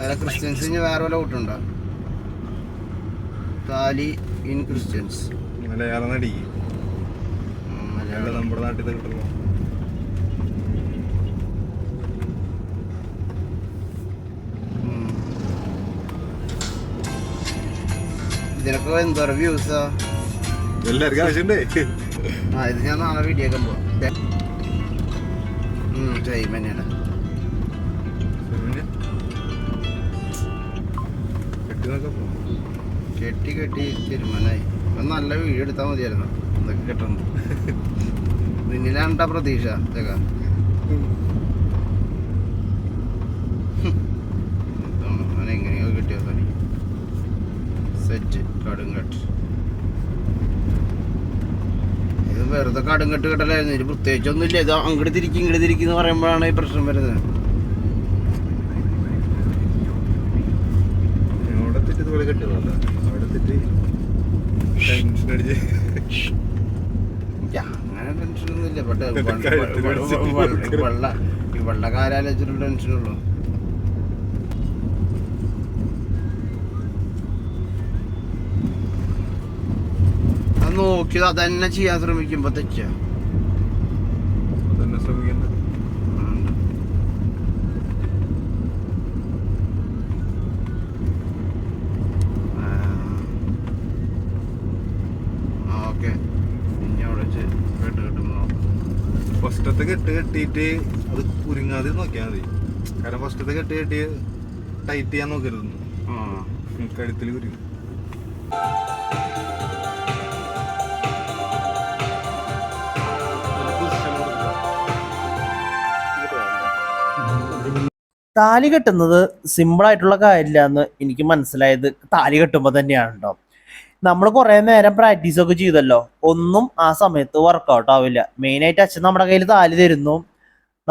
അല്ല ക്രിസ്ത്യൻസിന് വേറെ വല്ല കൂട്ടുണ്ടോ? താലി ഇൻ ക്രിസ്ത്യൻസ് മലയാളം നടി നമ്മുടെ നാട്ടിൽ കിട്ടുന്നു. ഇതിനൊക്കെ എന്താ വ്യൂസാ? എല്ലാവർക്കും ആവശ്യമുണ്ടേ. ഇത് ഞാൻ നാളെ വീഡിയോ ഒക്കെ പോവാം. സെയിം തന്നെയാണ്. കെട്ടി തീരുമാനമായി. അപ്പം നല്ല വീഡിയോ എടുത്താൽ മതിയായിരുന്നു. എന്തൊക്കെ കിട്ടണം നിന്നിലാണ്ടാ പ്രതീക്ഷ ഇതൊക്കെ. എങ്ങനെയോ കിട്ടിയോ തനി സെറ്റ് കടുങ്കട്ട്. ഇത് വെറുതെ കടുങ്കട്ട് കിട്ടലായിരുന്നു. ഇത് പ്രത്യേകിച്ചൊന്നുമില്ല. ഇത് അങ്ങോട്ട് തിരിക്കുന്നു പറയുമ്പോഴാണ് ഈ പ്രശ്നം വരുന്നത്. അങ്ങനെ ടെൻഷനൊന്നുമില്ല. ഈ വെള്ളക്കാരാലോചിച്ചിട്ടുള്ള ടെൻഷനുള്ളൂ. അത് നോക്കിയത് അതന്നെ ചെയ്യാൻ ശ്രമിക്കുമ്പോ തെറ്റാ. ഫസ്റ്റത്തെ കെട്ടിയിട്ട് അത് കുരുങ്ങാതെ നോക്കിയാൽ മതി. കാരണം ഫസ്റ്റത്തെ കെട്ടി ടൈറ്റ് ചെയ്യാൻ നോക്കരുത്. കഴുത്തിൽ കുരുങ്ങും. താലി കെട്ടുന്നത് സിമ്പിളായിട്ടുള്ള കാര്യമില്ല എന്ന് എനിക്ക് മനസ്സിലായത് താലി കെട്ടുമ്പോൾ തന്നെയാണ് കേട്ടോ. നമ്മൾ കുറേ നേരം പ്രാക്ടീസൊക്കെ ചെയ്തല്ലോ, ഒന്നും ആ സമയത്ത് വർക്കൗട്ട് ആവില്ല. മെയിനായിട്ട് അച്ഛൻ നമ്മുടെ കയ്യിൽ താലി തരുന്നു,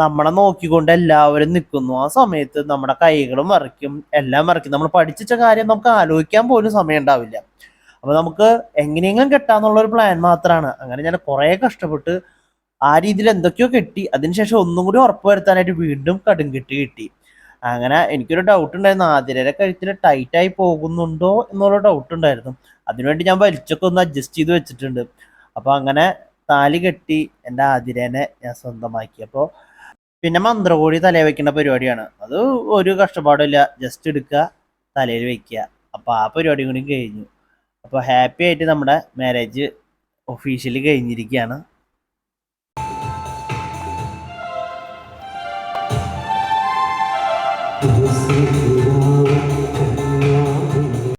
നമ്മളെ നോക്കിക്കൊണ്ട് എല്ലാവരും നിൽക്കുന്നു. ആ സമയത്ത് നമ്മുടെ കൈകളും വിറയ്ക്കും, എല്ലാം വിറയ്ക്കും. നമ്മൾ പഠിച്ച കാര്യം നമുക്ക് ആലോചിക്കാൻ പോലും സമയം ഉണ്ടാവില്ല. അപ്പോൾ നമുക്ക് എങ്ങനെയെങ്കിലും കെട്ടാന്നുള്ളൊരു പ്ലാൻ മാത്രമാണ്. അങ്ങനെ ഞാൻ കുറേ കഷ്ടപ്പെട്ട് ആ രീതിയിൽ എന്തൊക്കെയോ കെട്ടി. അതിനുശേഷം ഒന്നും കൂടി ഉറപ്പ് വരുത്താനായിട്ട് വീണ്ടും കടുംകെട്ട് കിട്ടി. അങ്ങനെ എനിക്കൊരു ഡൗട്ട് ഉണ്ടായിരുന്നു, ആതിരയുടെ കഴുത്തിൽ ടൈറ്റായി പോകുന്നുണ്ടോ എന്നുള്ള ഡൗട്ട് ഉണ്ടായിരുന്നു. അതിനുവേണ്ടി ഞാൻ വലിച്ചൊക്കെ ഒന്ന് അഡ്ജസ്റ്റ് ചെയ്ത് വെച്ചിട്ടുണ്ട്. അപ്പോൾ അങ്ങനെ താലി കെട്ടി എൻ്റെ ആതിരേനെ ഞാൻ സ്വന്തമാക്കി. അപ്പോൾ പിന്നെ മന്ത്രകോടി തലയിൽ വെക്കുന്ന പരിപാടിയാണ്. അത് ഒരു കഷ്ടപ്പാടില്ല, ജസ്റ്റ് എടുക്കുക, തലയിൽ വെക്കുക. അപ്പോൾ ആ പരിപാടി കൂടി കഴിഞ്ഞു. അപ്പോൾ ഹാപ്പി ആയിട്ട് നമ്മുടെ മാരേജ് ഒഫീഷ്യലി കഴിഞ്ഞിരിക്കുകയാണ്.